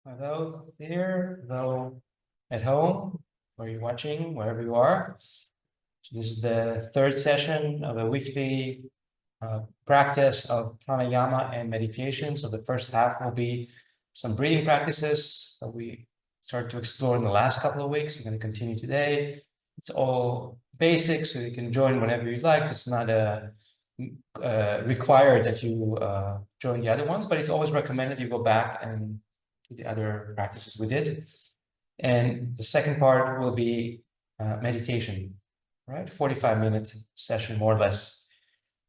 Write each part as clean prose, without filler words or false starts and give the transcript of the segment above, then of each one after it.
Hello here, hello at home, where you're watching, wherever you are. So this is the third session of a weekly practice of pranayama and meditation. So the first half will be some breathing practices that we started to explore in the last couple of weeks. We're going to continue today. It's all basic, so you can join whenever you'd like. It's not required that you join the other ones, but it's always recommended you go back and do the other practices we did. And the second part will be meditation, right? 45-minute session, more or less.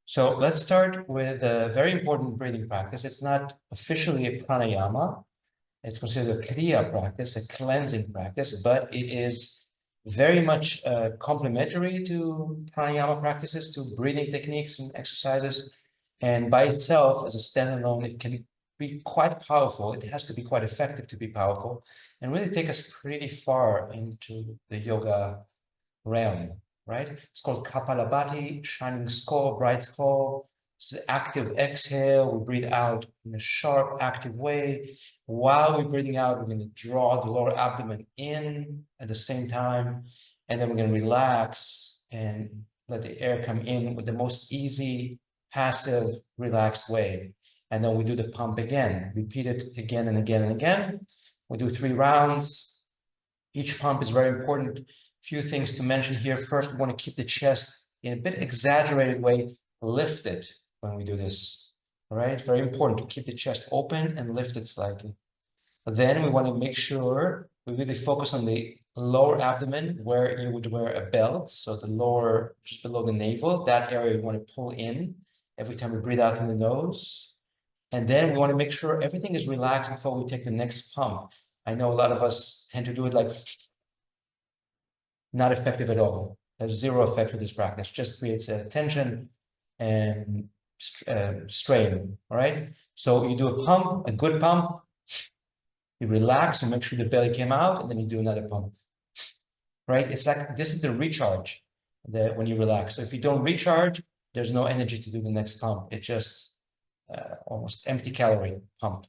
So let's start with a very important breathing practice. It's not officially a pranayama. It's considered a kriya practice, a cleansing practice, but it is very much complementary to pranayama practices, to breathing techniques and exercises. And by itself, as a standalone, it can be quite powerful. It has to be quite effective to be powerful and really take us pretty far into the yoga realm, right? It's called Kapalabhati, shining skull, bright skull. It's the active exhale. We breathe out in a sharp, active way. While we're breathing out, we're going to draw the lower abdomen in at the same time. And then we're going to relax and let the air come in with the most easy, passive, relaxed way. And then we do the pump again. Repeat it again and again and again. We do 3 rounds. Each pump is very important. Few things to mention here. First, we want to keep the chest in a bit exaggerated way lifted when we do this. All right, very important to keep the chest open and lifted slightly. Then we want to make sure we really focus on the lower abdomen where you would wear a belt. So the lower, just below the navel, that area you want to pull in every time we breathe out through the nose. And then we want to make sure everything is relaxed before we take the next pump. I know a lot of us tend to do it like not effective at all. There's zero effect for this practice. Just creates a tension and strain. All right. So you do a pump, a good pump. You relax and make sure the belly came out, and then you do another pump. Right. It's like this is the recharge that when you relax. So if you don't recharge, there's no energy to do the next pump. It's just almost empty calorie pump.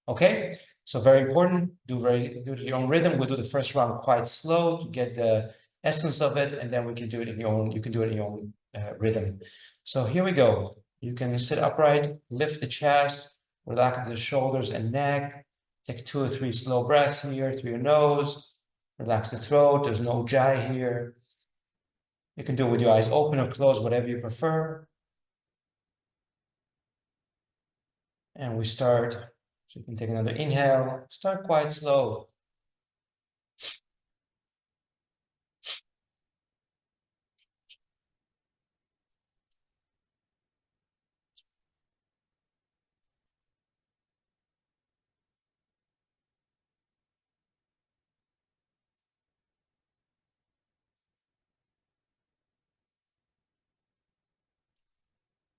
Okay. So very important. Do it at your own rhythm. We'll do the first round quite slow to get the essence of it, and then we can do it in your own. You can do it in your own rhythm. So here we go. You can sit upright, lift the chest, relax the shoulders and neck. Take 2 or 3 slow breaths here through your nose. Relax the throat. There's no ujjayi here. You can do it with your eyes open or closed, whatever you prefer. And we start. So you can take another inhale. Start quite slow.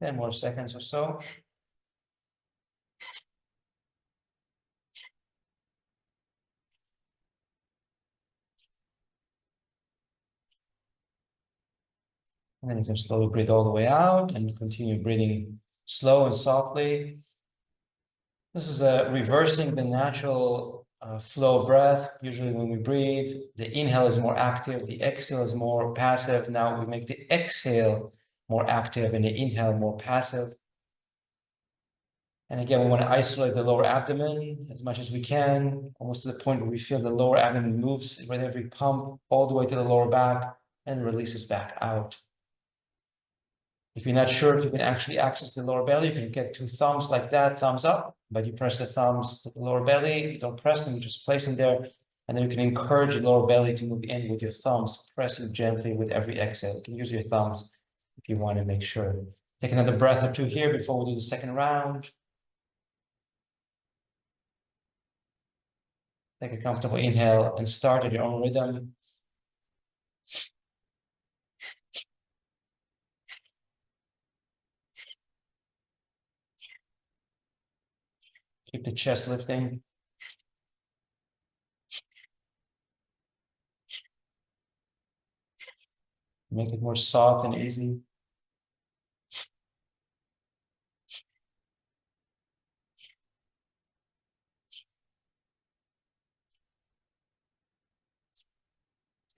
Ten more seconds or so. And then you can slowly breathe all the way out and continue breathing slow and softly. This is reversing the natural flow breath. Usually when we breathe, the inhale is more active, the exhale is more passive. Now we make the exhale more active and the inhale more passive. And again, we want to isolate the lower abdomen as much as we can, almost to the point where we feel the lower abdomen moves with every pump all the way to the lower back and releases back out. If you're not sure if you can actually access the lower belly, you can get 2 thumbs like that, thumbs up, but you press the thumbs to the lower belly. You don't press them, you just place them there. And then you can encourage the lower belly to move in with your thumbs, pressing gently with every exhale. You can use your thumbs if you want to make sure. Take another breath or 2 here before we do the second round. Take a comfortable inhale and start at your own rhythm. Keep the chest lifting. Make it more soft and easy.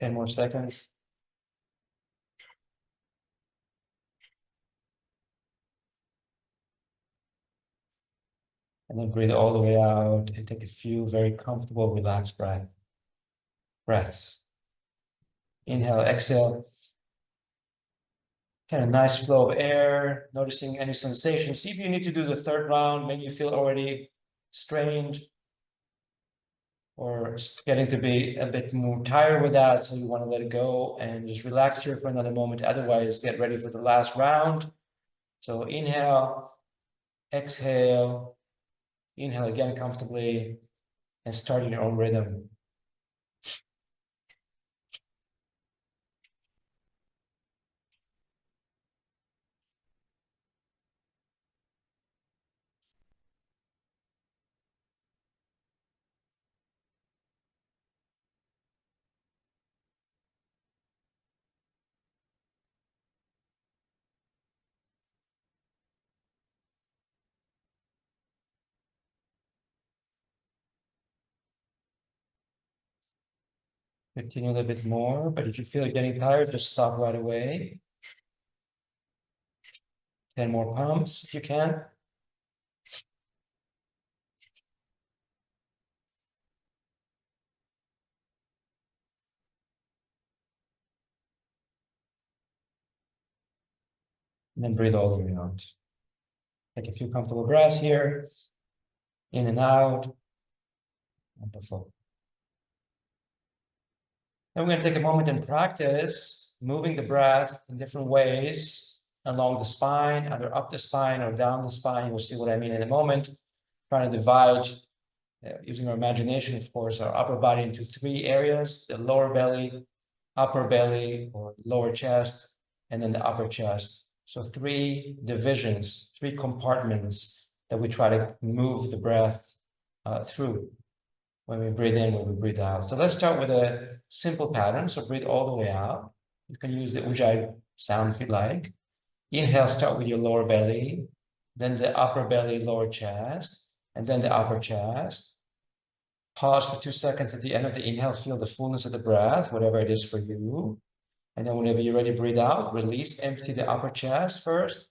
10 more seconds. And then breathe all the way out and take a few very comfortable, relaxed breaths. Inhale, exhale. Kind of nice flow of air, noticing any sensation. See if you need to do the third round. Maybe you feel already strained or getting to be a bit more tired with that. So you want to let it go and just relax here for another moment. Otherwise, get ready for the last round. So inhale, exhale, inhale again comfortably, and start in your own rhythm. 15 a little bit more, but if you feel getting tired, just stop right away. 10 more pumps if you can. And then breathe all the way out. Take a few comfortable breaths here, in and out. Wonderful. Then we're going to take a moment and practice moving the breath in different ways along the spine, either up the spine or down the spine. We'll see what I mean in a moment. Trying to divide, using our imagination, of course, our upper body into three areas: the lower belly, upper belly, or lower chest, and then the upper chest. So three divisions, three compartments that we try to move the breath through when we breathe in, when we breathe out. So let's start with a simple pattern. So breathe all the way out. You can use the ujjayi sound if you like. Inhale, start with your lower belly, then the upper belly, lower chest, and then the upper chest. Pause for 2 seconds at the end of the inhale, feel the fullness of the breath, whatever it is for you. And then whenever you're ready, breathe out, release, empty the upper chest first,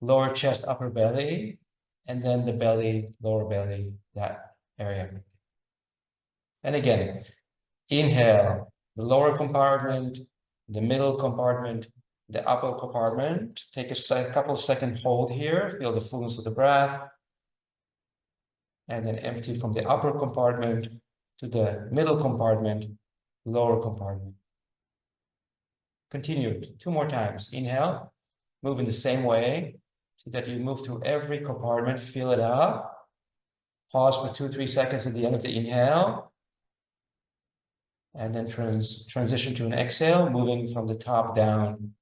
lower chest, upper belly, and then the belly, lower belly, that area. And again, inhale, the lower compartment, the middle compartment, the upper compartment. Take a couple of second hold here, feel the fullness of the breath. And then empty from the upper compartment to the middle compartment, lower compartment. Continue 2 more times. Inhale, move in the same way so that you move through every compartment, fill it up. Pause for 2-3 seconds at the end of the inhale. And then transition to an exhale, moving from the top down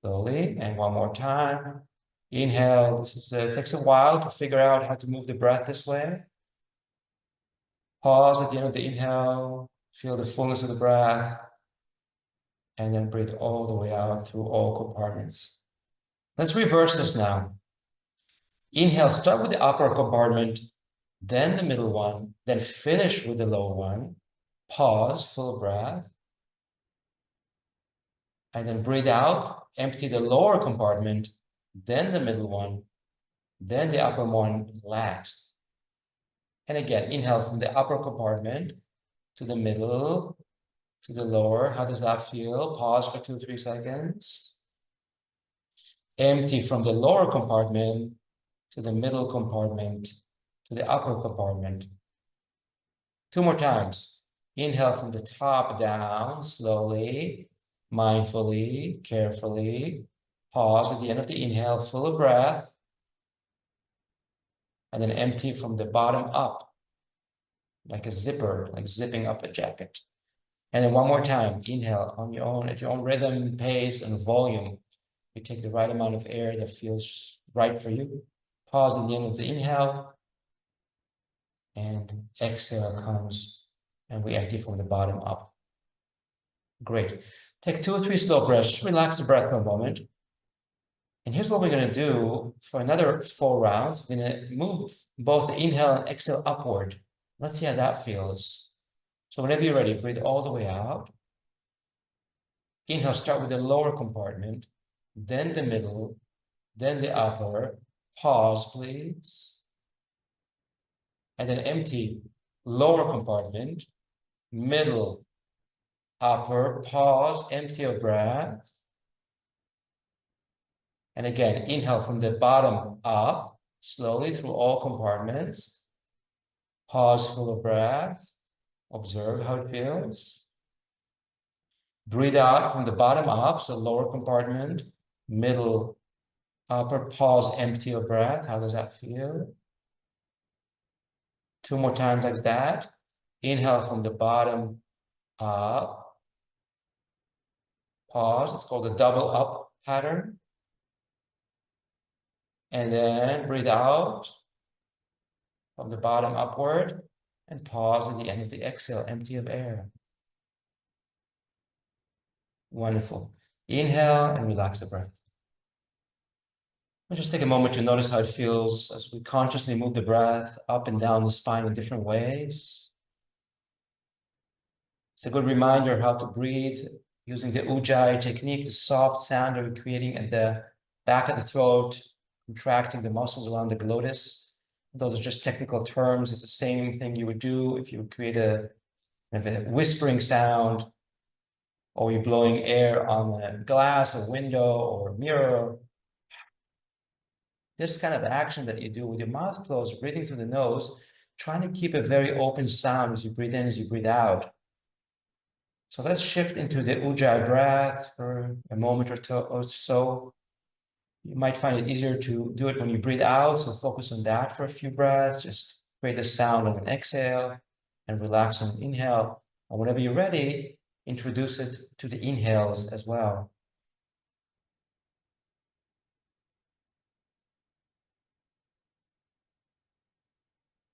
slowly. And one more time. Inhale. This takes a while to figure out how to move the breath this way. Pause at the end of the inhale. Feel the fullness of the breath. And then breathe all the way out through all compartments. Let's reverse this now. Inhale, start with the upper compartment, then the middle one, then finish with the lower one. Pause, full breath. And then breathe out, empty the lower compartment, then the middle one, then the upper one last. And again, inhale from the upper compartment to the middle, to the lower. How does that feel? Pause for 2-3 seconds. Empty from the lower compartment to the middle compartment, to the upper compartment. 2 more times. Inhale from the top down, slowly, mindfully, carefully. Pause at the end of the inhale, full of breath. And then empty from the bottom up, like a zipper, like zipping up a jacket. And then one more time, inhale on your own, at your own rhythm, pace, and volume. You take the right amount of air that feels right for you. Pause at the end of the inhale. And exhale comes, and we empty from the bottom up. Great. Take 2 or 3 slow breaths. Just relax the breath for a moment. And here's what we're going to do for another 4 rounds. We're going to move both the inhale and exhale upward. Let's see how that feels. So whenever you're ready, breathe all the way out. Inhale, start with the lower compartment, then the middle, then the upper. Pause, please. And then empty, lower compartment, middle, upper. Pause, empty of breath. And again, inhale from the bottom up, slowly through all compartments. Pause, full of breath. Observe how it feels. Breathe out from the bottom up, so lower compartment, middle, upper. Pause, empty of breath. How does that feel? 2 more times like that. Inhale from the bottom up. Pause. It's called a double up pattern. And then breathe out from the bottom upward and pause at the end of the exhale, empty of air. Wonderful. Inhale and relax the breath. We'll just take a moment to notice how it feels as we consciously move the breath up and down the spine in different ways. It's a good reminder how to breathe using the Ujjayi technique, the soft sound that we're creating at the back of the throat, contracting the muscles around the glottis. Those are just technical terms. It's the same thing you would do if you would create a whispering sound, or you're blowing air on a glass, a window, or a mirror. This kind of action that you do with your mouth closed, breathing through the nose, trying to keep a very open sound as you breathe in, as you breathe out. So let's shift into the Ujjayi breath for a moment or so. You might find it easier to do it when you breathe out, so focus on that for a few breaths. Just create a sound on an exhale and relax on an inhale. And whenever you're ready, introduce it to the inhales as well.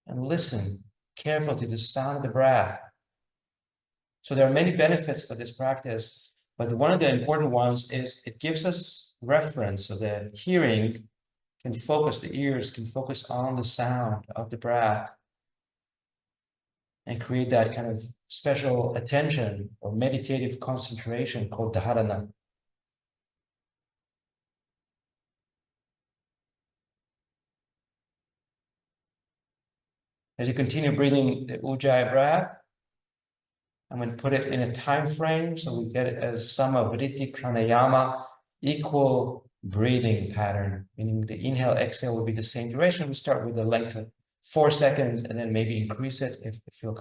And listen carefully to the sound of the breath. So there are many benefits for this practice, but one of the important ones is it gives us reference, so that hearing can focus, the ears can focus on the sound of the breath and create that kind of special attention or meditative concentration called dharana. As you continue breathing the Ujjayi breath, I'm going to put it in a time frame so we get it as samavritti pranayama, equal breathing pattern, meaning the inhale, exhale will be the same duration. We start with the length of 4 seconds and then maybe increase it if it feels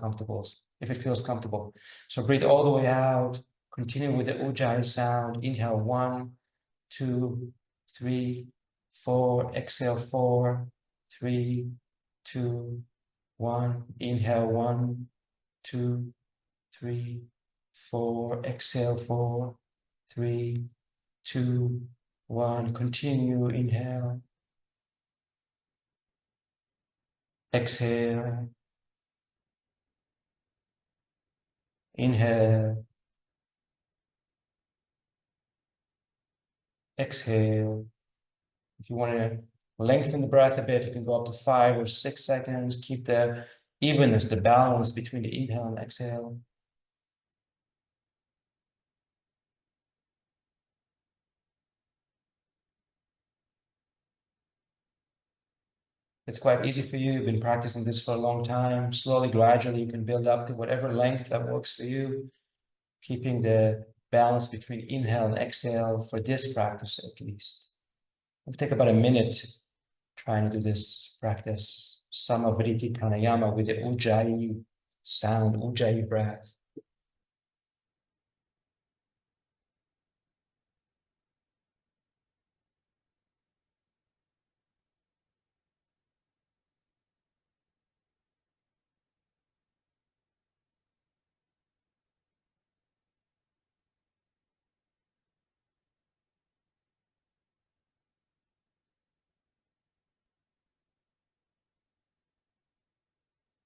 comfortable. So breathe all the way out, continue with the Ujjayi sound. Inhale 1, 2, 3, 4. Exhale 4, 3, 2, 1. Inhale 1, 2, 3, 4. Exhale 4, 3, 2, 1. Continue. Inhale. Exhale. Inhale. Exhale. If you want to lengthen the breath a bit, you can go up to 5 or 6 seconds. Keep the evenness, the balance between the inhale and exhale. It's quite easy for you. You've been practicing this for a long time. Slowly, gradually, you can build up to whatever length that works for you, keeping the balance between inhale and exhale for this practice at least. It'll take about a minute trying to do this practice, Samavriti Pranayama, with the Ujjayi sound, Ujjayi breath.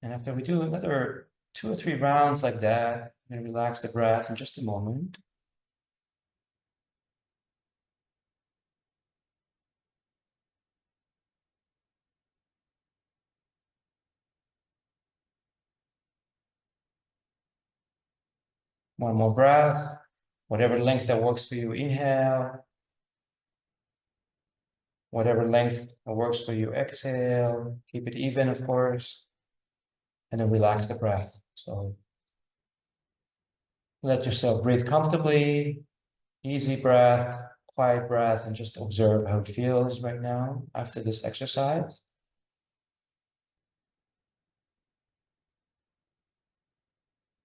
And after we do another 2 or 3 rounds like that, I'm going to relax the breath in just a moment. One more breath. Whatever length that works for you, inhale. Whatever length that works for you, exhale. Keep it even, of course. And then relax the breath. So let yourself breathe comfortably, easy breath, quiet breath, and just observe how it feels right now after this exercise.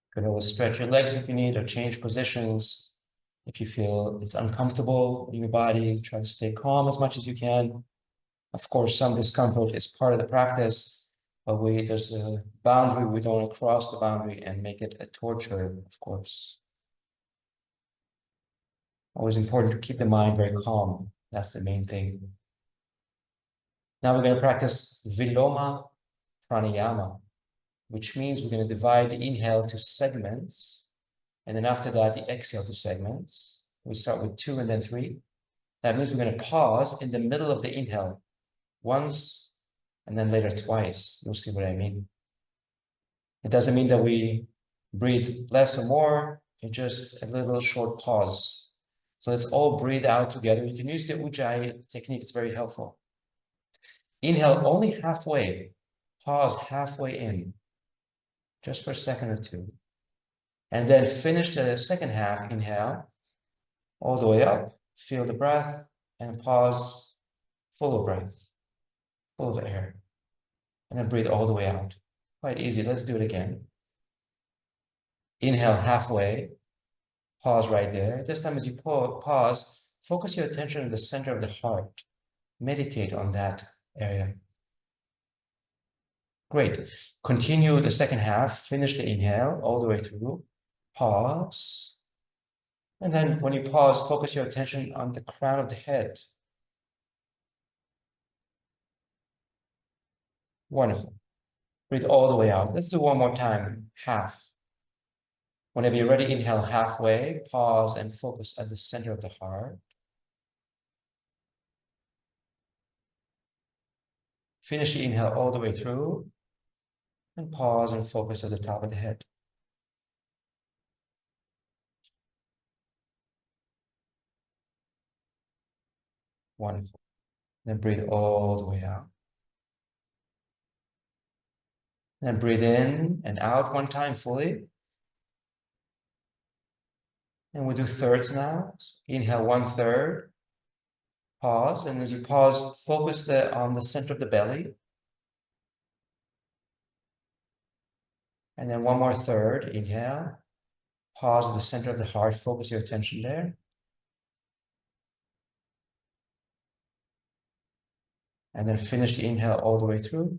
You can always stretch your legs if you need, or change positions if you feel it's uncomfortable in your body. Try to stay calm as much as you can. Of course, some discomfort is part of the practice, but there's a boundary. We don't want to cross the boundary and make it a torture, of course. Always important to keep the mind very calm. That's the main thing. Now we're going to practice Viloma Pranayama, which means we're going to divide the inhale to segments. And then after that, the exhale to segments. We start with 2 and then 3. That means we're going to pause in the middle of the inhale once and then later twice. You'll see what I mean. It doesn't mean that we breathe less or more. It's just a little short pause. So let's all breathe out together. You can use the Ujjayi technique. It's very helpful. Inhale only halfway. Pause halfway in, just for a second or two. And then finish the second half. Inhale all the way up. Feel the breath and pause full of breath, full of air. And then breathe all the way out. Quite easy. Let's do it again. Inhale halfway. Pause right there. This time as you pause, focus your attention on the center of the heart. Meditate on that area. Great. Continue the second half. Finish the inhale all the way through. Pause. And then when you pause, focus your attention on the crown of the head. Wonderful. Breathe all the way out. Let's do one more time. Half. Whenever you're ready, inhale halfway. Pause and focus at the center of the heart. Finish the inhale all the way through. And pause and focus at the top of the head. Wonderful. Then breathe all the way out. Then breathe in and out one time fully. And we'll do thirds now. So inhale 1/3. Pause. And as you pause, focus on the center of the belly. And then one more third. Inhale. Pause at the center of the heart. Focus your attention there. And then finish the inhale all the way through.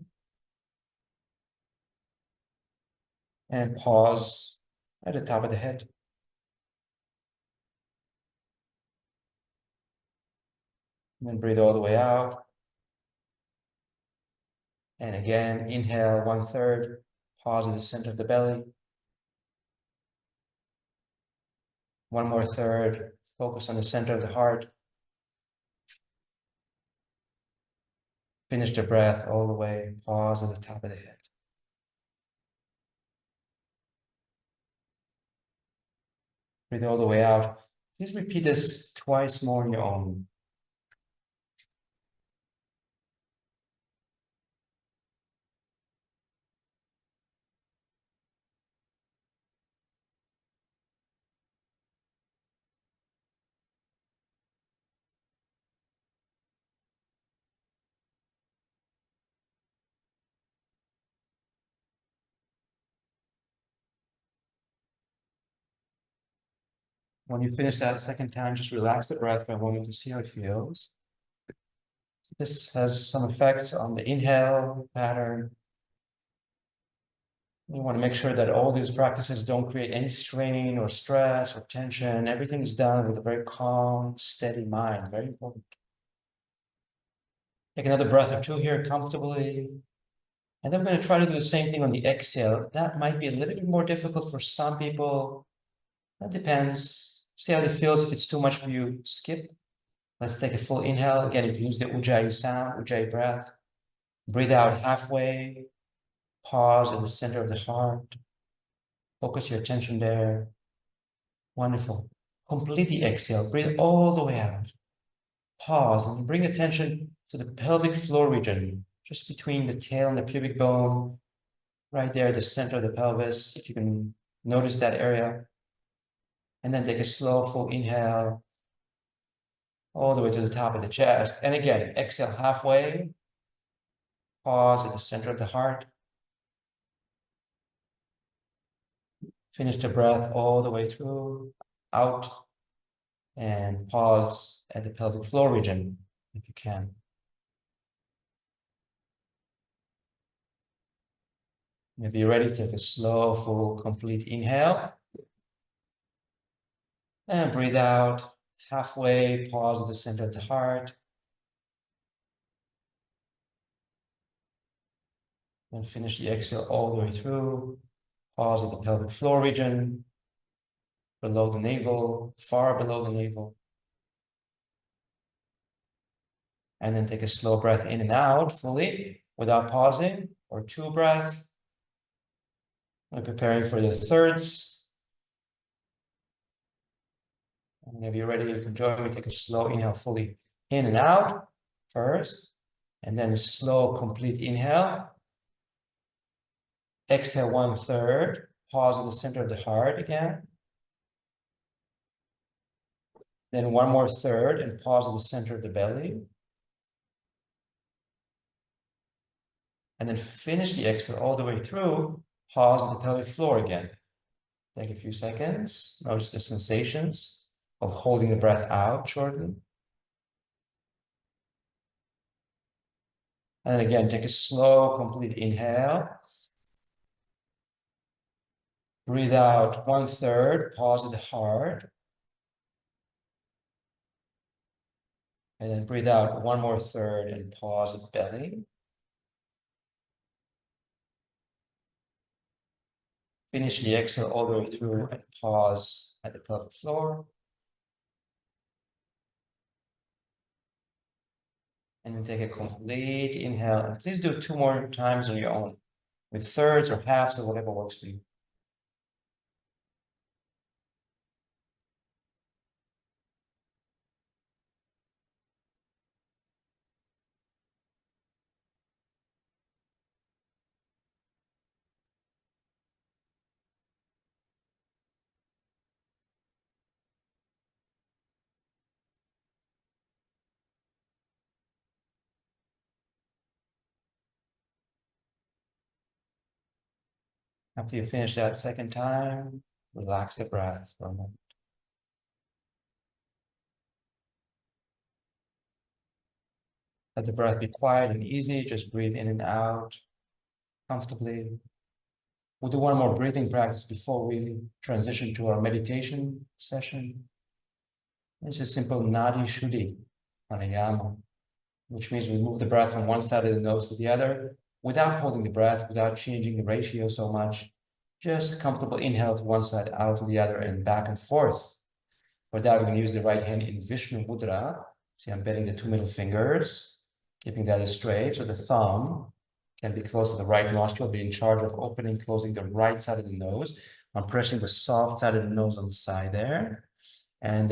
And pause at the top of the head. And then breathe all the way out. And again, inhale 1/3. Pause at the center of the belly. One more third. Focus on the center of the heart. Finish the breath all the way. Pause at the top of the head. Breathe all the way out. Please repeat this twice more on your own. When you finish that second time, just relax the breath for a moment to see how it feels. This has some effects on the inhale pattern. You want to make sure that all these practices don't create any strain or stress or tension. Everything is done with a very calm, steady mind. Very important. Take another breath or two here comfortably. And then we're going to try to do the same thing on the exhale. That might be a little bit more difficult for some people. That depends. See how it feels. If it's too much for you, skip. Let's take a full inhale. Again, you can use the Ujjayi sound, Ujjayi breath. Breathe out halfway. Pause in the center of the heart. Focus your attention there. Wonderful. Completely exhale, breathe all the way out. Pause and bring attention to the pelvic floor region, just between the tail and the pubic bone, right there, the center of the pelvis, if you can notice that area. And then take a slow, full inhale all the way to the top of the chest. And again, exhale halfway, pause at the center of the heart. Finish the breath all the way through, out, and pause at the pelvic floor region if you can. And if you're ready, take a slow, full, complete inhale. And breathe out halfway, pause at the center of the heart. And finish the exhale all the way through. Pause at the pelvic floor region, below the navel, far below the navel. And then take a slow breath in and out fully without pausing, or 2 breaths. I'm preparing for the thirds. And whenever you're ready, you can join me. Take a slow inhale fully in and out first, and then a slow, complete inhale. Exhale 1/3. Pause at the center of the heart again. Then 1 more third and pause at the center of the belly. And then finish the exhale all the way through. Pause at the pelvic floor again. Take a few seconds. Notice the sensations of holding the breath out shortly. And then again, take a slow, complete inhale. Breathe out 1/3. Pause at the heart. And then breathe out 1 more third and pause at the belly. Finish the exhale all the way through and pause at the pelvic floor. And then take a complete inhale. And please do 2 more times on your own, with thirds or halves or whatever works for you. After you finish that second time, relax the breath for a moment. Let the breath be quiet and easy. Just breathe in and out comfortably. We'll do one more breathing practice before we transition to our meditation session. It's a simple Nadi Shuddhi Pranayama, which means we move the breath from one side of the nose to the other without holding the breath, without changing the ratio so much. Just comfortable inhale to one side, out to the other, and back and forth. For that, we're going to use the right hand in Vishnu Mudra. See, I'm bending the 2 middle fingers, keeping that straight. So the thumb can be close to the right nostril, be in charge of opening, closing the right side of the nose. I'm pressing the soft side of the nose on the side there. And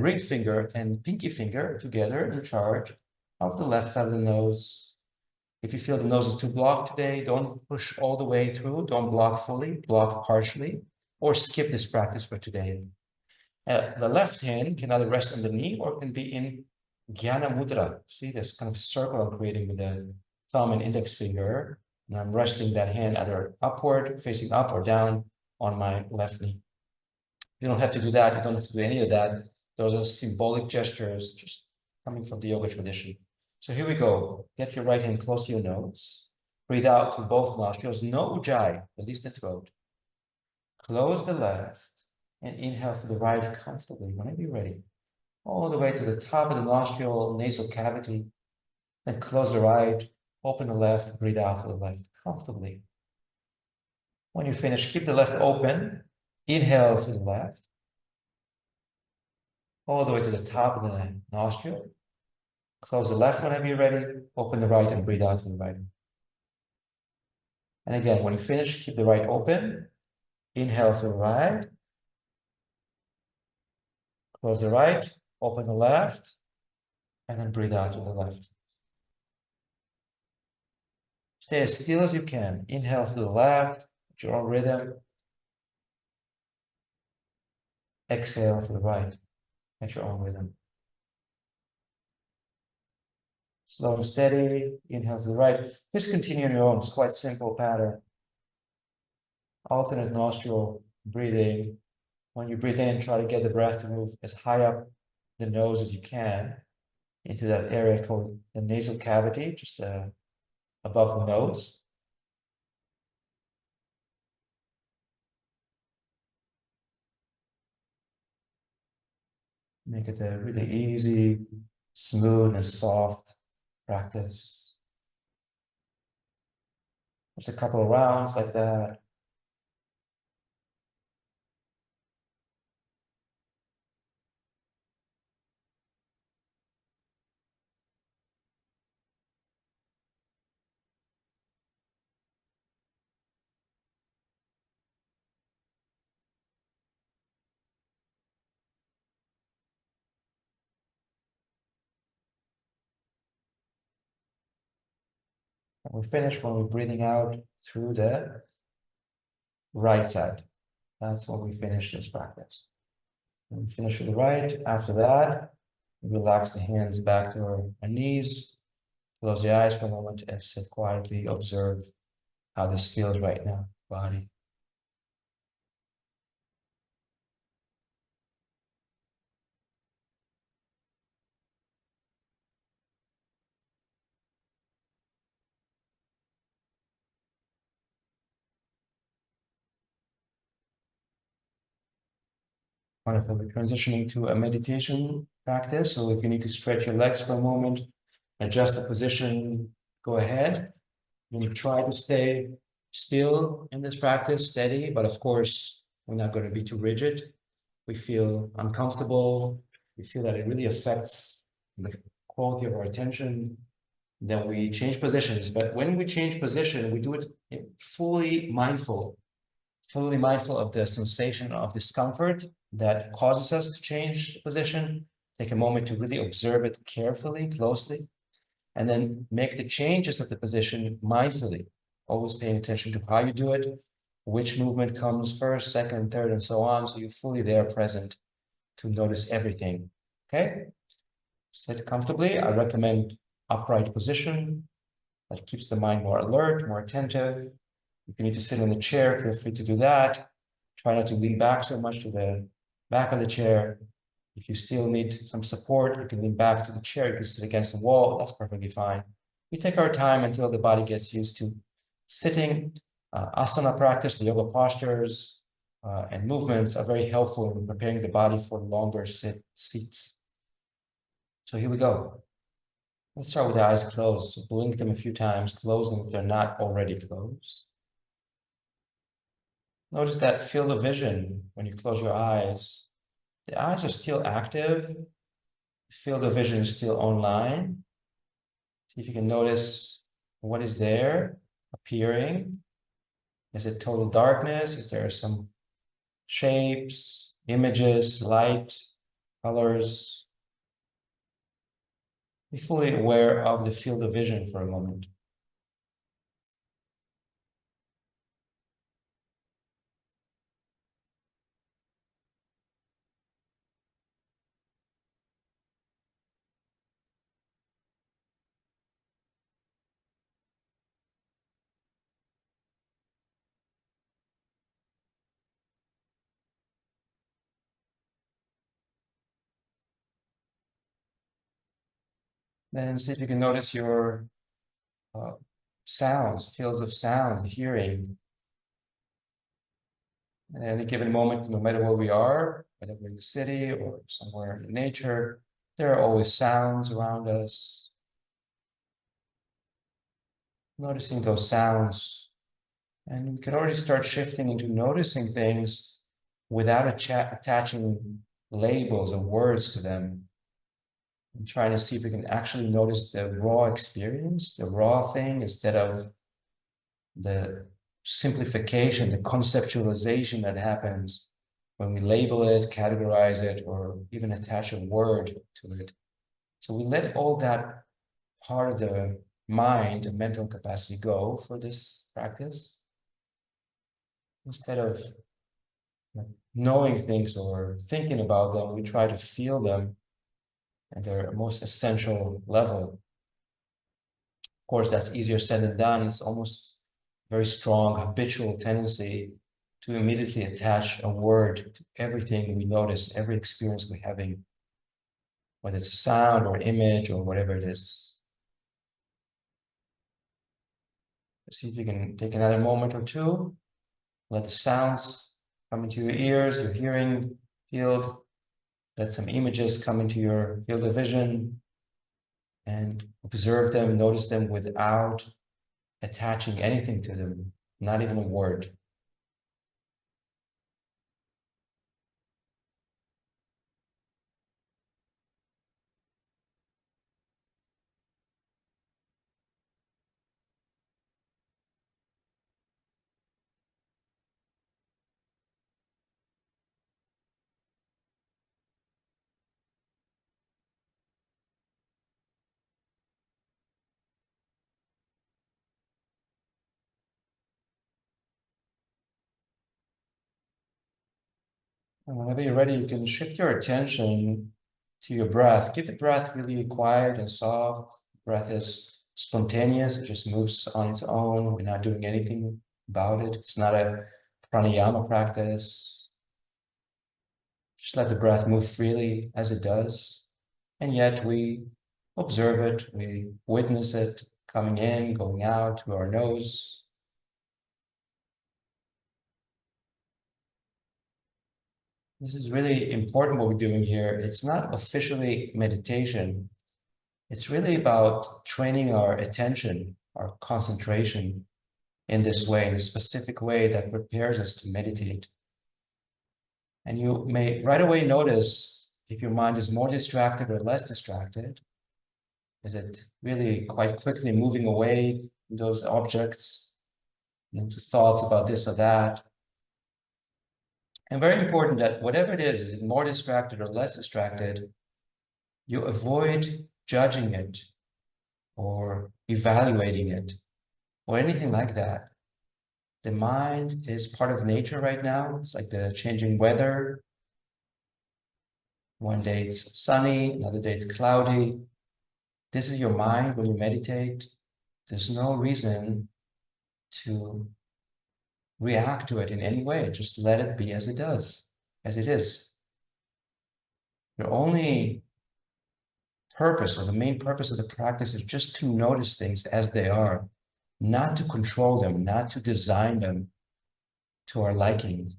ring finger and pinky finger together in charge of the left side of the nose. If you feel the nose is too blocked today, don't push all the way through. Don't block fully, block partially, or skip this practice for today. The left hand can either rest on the knee or can be in Jnana Mudra. See this kind of circle I'm creating with the thumb and index finger. And I'm resting that hand either upward, facing up, or down on my left knee. You don't have to do that. You don't have to do any of that. Those are symbolic gestures just coming from the yoga tradition. So here we go. Get your right hand close to your nose. Breathe out through both nostrils. No ujjayi, release the throat. Close the left and inhale through the right comfortably whenever you're ready. All the way to the top of the nostril, nasal cavity. Then close the right, open the left, breathe out through the left comfortably. When you finish, keep the left open. Inhale through the left. All the way to the top of the nostril. Close the left whenever you're ready. Open the right and breathe out through the right. And again, when you finish, keep the right open. Inhale through the right. Close the right, open the left, and then breathe out to the left. Stay as still as you can. Inhale to the left, at your own rhythm. Exhale to the right, at your own rhythm. Slow and steady, inhale to the right. Just continue on your own, it's quite simple pattern. Alternate nostril breathing. When you breathe in, try to get the breath to move as high up the nose as you can into that area called the nasal cavity, just above the nose. Make it a really easy, smooth and soft practice. Just a couple of rounds like that. And we finish when we're breathing out through the right side. That's when we finish this practice. When we finish with the right, after that, relax the hands back to our knees, close the eyes for a moment and sit quietly, observe how this feels right now, body. Wonderful. We're transitioning to a meditation practice. So if you need to stretch your legs for a moment, adjust the position, go ahead. We try to stay still in this practice, steady, but of course, we're not going to be too rigid. We feel uncomfortable. We feel that it really affects the quality of our attention. Then we change positions. But when we change position, we do it fully mindful of the sensation of discomfort that causes us to change position. Take a moment to really observe it carefully, closely, and then make the changes of the position mindfully, always paying attention to how you do it, which movement comes first, second, third, and so on. So you're fully there present to notice everything. Okay? Sit comfortably. I recommend upright position. That keeps the mind more alert, more attentive. If you need to sit in the chair, feel free to do that. Try not to lean back so much to the back of the chair. If you still need some support, you can lean back to the chair. You can sit against the wall. That's perfectly fine. We take our time until the body gets used to sitting. Asana practice, the yoga postures and movements are very helpful in preparing the body for longer seats. So here we go. Let's start with the eyes closed. So blink them a few times, close them if they're not already closed. Notice that field of vision when you close your eyes. The eyes are still active. The field of vision is still online. See if you can notice what is there appearing. Is it total darkness? Is there some shapes, images, light, colors? Be fully aware of the field of vision for a moment. Then see if you can notice your sounds, fields of sound, hearing. At any given moment, no matter where we are, whether we're in the city or somewhere in nature, there are always sounds around us. Noticing those sounds. And we can already start shifting into noticing things without attaching labels or words to them. And trying to see if we can actually notice the raw experience, the raw thing, instead of the simplification, the conceptualization that happens when we label it, categorize it, or even attach a word to it. So we let all that part of the mind and mental capacity go for this practice. Instead of knowing things or thinking about them, we try to feel them at their most essential level. Of course, that's easier said than done. It's almost very strong habitual tendency to immediately attach a word to everything we notice, every experience we're having, whether it's a sound or image or whatever it is. See if you can take another moment or two, let the sounds come into your ears, your hearing field, let some images come into your field of vision, and observe them, notice them without attaching anything to them, not even a word. And whenever you're ready, you can shift your attention to your breath. Keep the breath really quiet and soft. Breath is spontaneous, it just moves on its own. We're not doing anything about it. It's not a pranayama practice. Just let the breath move freely as it does. And yet we observe it, we witness it coming in, going out through our nose. This is really important what we're doing here. It's not officially meditation. It's really about training our attention, our concentration in this way, in a specific way that prepares us to meditate. And you may right away notice if your mind is more distracted or less distracted. Is it really quite quickly moving away from those objects into thoughts about this or that? And very important that whatever it is it more distracted or less distracted, you avoid judging it or evaluating it or anything like that. The mind is part of nature right now. It's like the changing weather. One day it's sunny, another day it's cloudy. This is your mind when you meditate. There's no reason to react to it in any way. Just let it be as it does, as it is. Your only purpose, or the main purpose of the practice, is just to notice things as they are, not to control them, not to design them to our liking.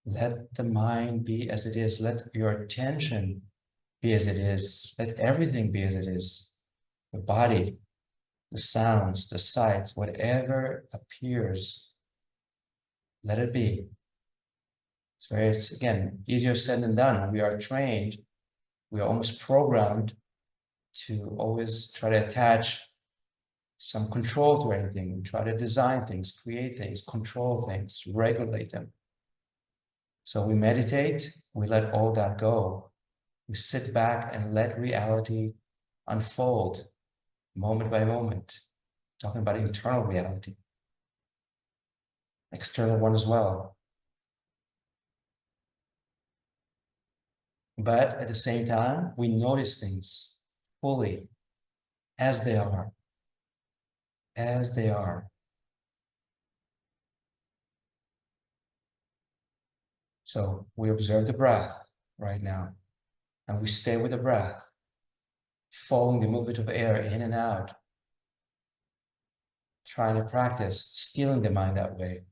Let the mind be as it is. Let your attention be as it is. Let everything be as it is. The body, the sounds, the sights, whatever appears, let it be. It's again, easier said than done. We are trained, we are almost programmed to always try to attach some control to anything. We try to design things, create things, control things, regulate them. So we meditate, we let all that go. We sit back and let reality unfold moment by moment. Talking about internal reality, external one as well. But at the same time, we notice things fully as they are, as they are. So we observe the breath right now, and we stay with the breath, following the movement of air in and out, trying to practice stealing the mind that way,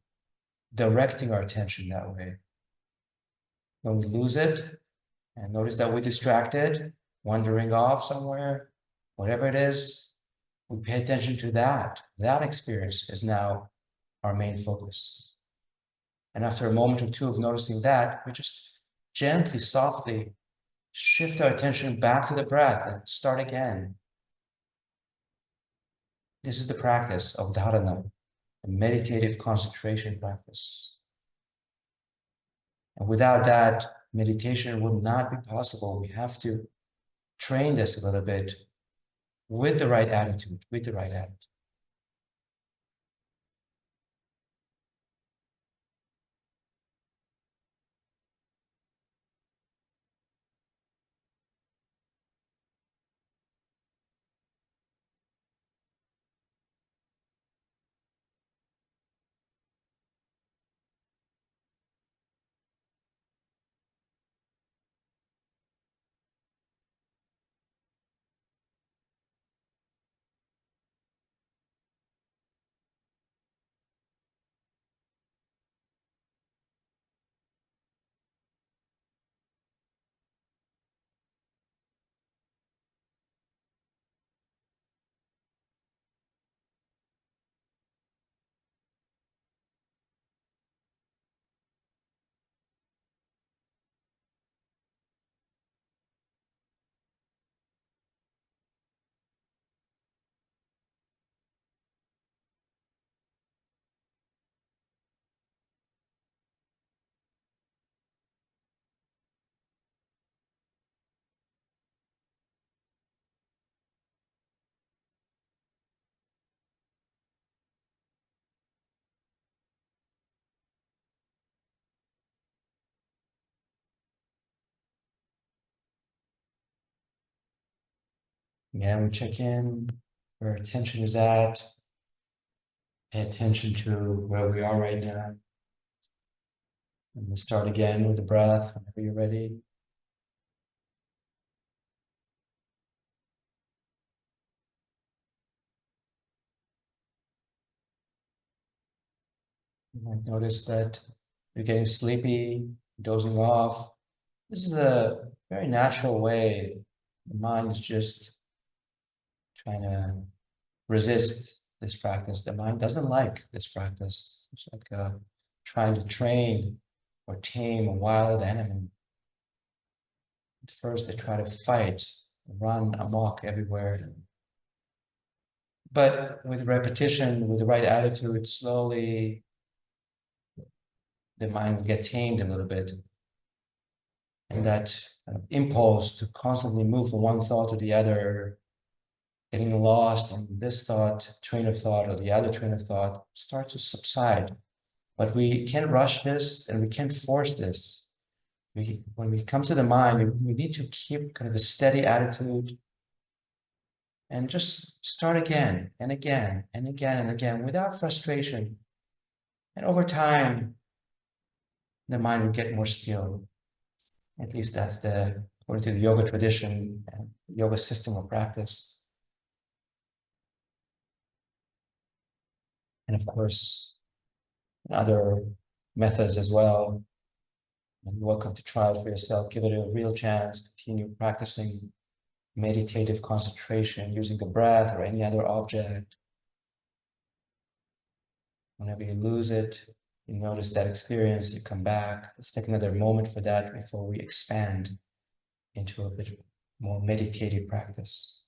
directing our attention that way. When we lose it, and notice that we're distracted, wandering off somewhere, whatever it is, we pay attention to that. That experience is now our main focus. And after a moment or two of noticing that, we just gently, softly shift our attention back to the breath and start again. This is the practice of dharana, a meditative concentration practice. And without that, meditation would not be possible. We have to train this a little bit with the right attitude, with the right attitude. Yeah, we check in where attention is at, pay attention to where we are right now. And we'll start again with the breath whenever you're ready. You might notice that you're getting sleepy, dozing off. This is a very natural way. The mind is just trying to resist this practice. The mind doesn't like this practice. It's like trying to train or tame a wild animal. At first, they try to fight, run amok everywhere. But with repetition, with the right attitude, slowly the mind will get tamed a little bit. And that kind of impulse to constantly move from one thought to the other, getting lost in this thought, train of thought, or the other train of thought, starts to subside. But we can't rush this and we can't force this. When it comes to the mind, we need to keep kind of a steady attitude and just start again and again and again and again without frustration. And over time, the mind will get more still. At least that's according to the yoga tradition and yoga system of practice. And of course, other methods as well. And you're welcome to try it for yourself. Give it a real chance. Continue practicing meditative concentration using the breath or any other object. Whenever you lose it, you notice that experience, you come back. Let's take another moment for that before we expand into a bit more meditative practice.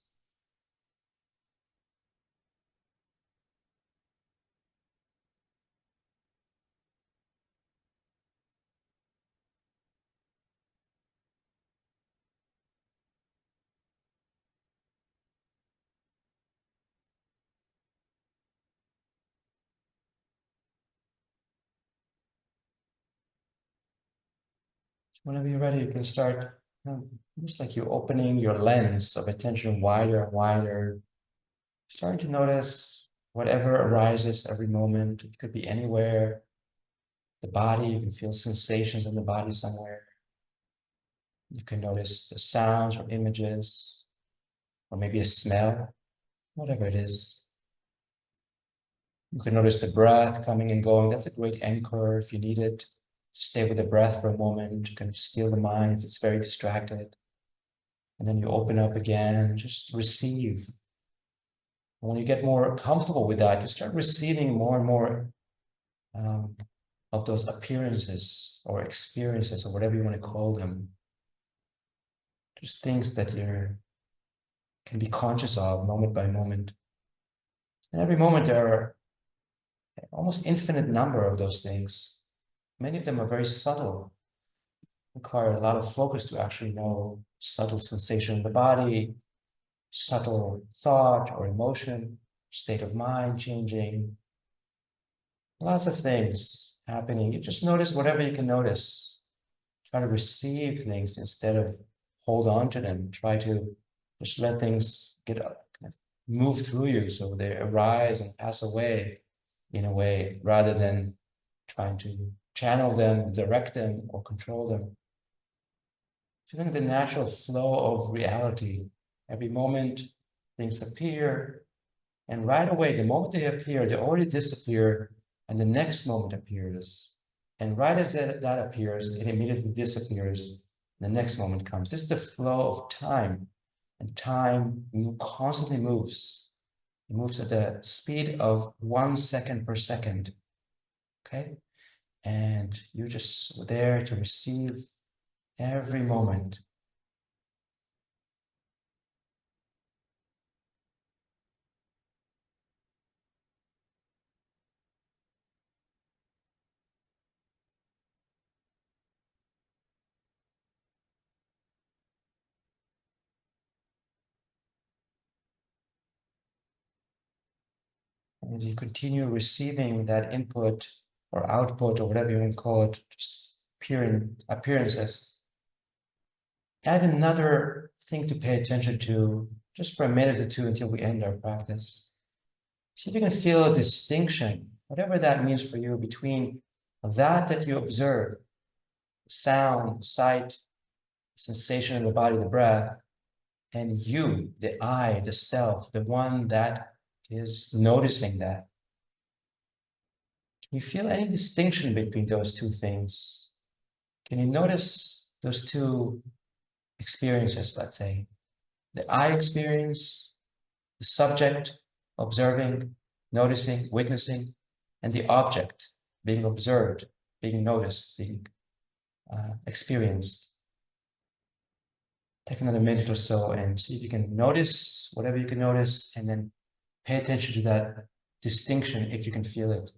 Whenever you're ready, you can start, just like you're opening your lens of attention wider and wider, starting to notice whatever arises every moment. It could be anywhere. The body, you can feel sensations in the body somewhere. You can notice the sounds or images, or maybe a smell, whatever it is. You can notice the breath coming and going. That's a great anchor if you need it. Stay with the breath for a moment. You can still the mind if it's very distracted. And then you open up again and just receive. And when you get more comfortable with that, you start receiving more and more of those appearances or experiences or whatever you want to call them. Just things that you can be conscious of moment by moment. And every moment there are almost infinite number of those things. Many of them are very subtle. require a lot of focus to actually know subtle sensation in the body, subtle thought or emotion, state of mind changing, lots of things happening. You just notice whatever you can notice. Try to receive things instead of hold on to them. Try to just let things move through you so they arise and pass away in a way, rather than trying to channel them, direct them, or control them. Feeling the natural flow of reality. Every moment things appear, and right away, the moment they appear, they already disappear, and the next moment appears. And right as that appears, it immediately disappears. The next moment comes. This is the flow of time, and time constantly moves. It moves at the speed of 1 second per second. Okay? And you're just there to receive every moment. And you continue receiving that input or output or whatever you want to call it, just appearances. Add another thing to pay attention to just for a minute or two until we end our practice. See if you can feel a distinction, whatever that means for you, between that you observe, sound, sight, sensation in the body, the breath, and you, the I, the self, the one that is noticing that. Can you feel any distinction between those two things? Can you notice those two experiences, let's say? The I experience, the subject observing, noticing, witnessing, and the object being observed, being noticed, being experienced. Take another minute or so and see if you can notice whatever you can notice, and then pay attention to that distinction if you can feel it.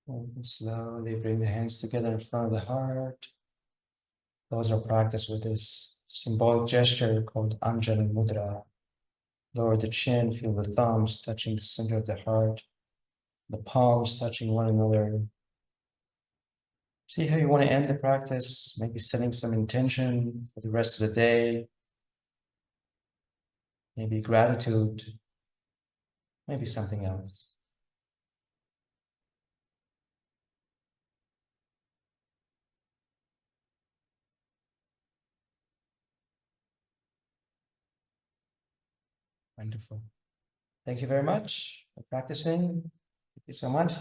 And slowly bring the hands together in front of the heart. Close our practice with this symbolic gesture called Anjali Mudra. Lower the chin, feel the thumbs touching the center of the heart, the palms touching one another. See how you want to end the practice, maybe setting some intention for the rest of the day, maybe gratitude, maybe something else. Wonderful. Thank you very much for practicing. Thank you so much.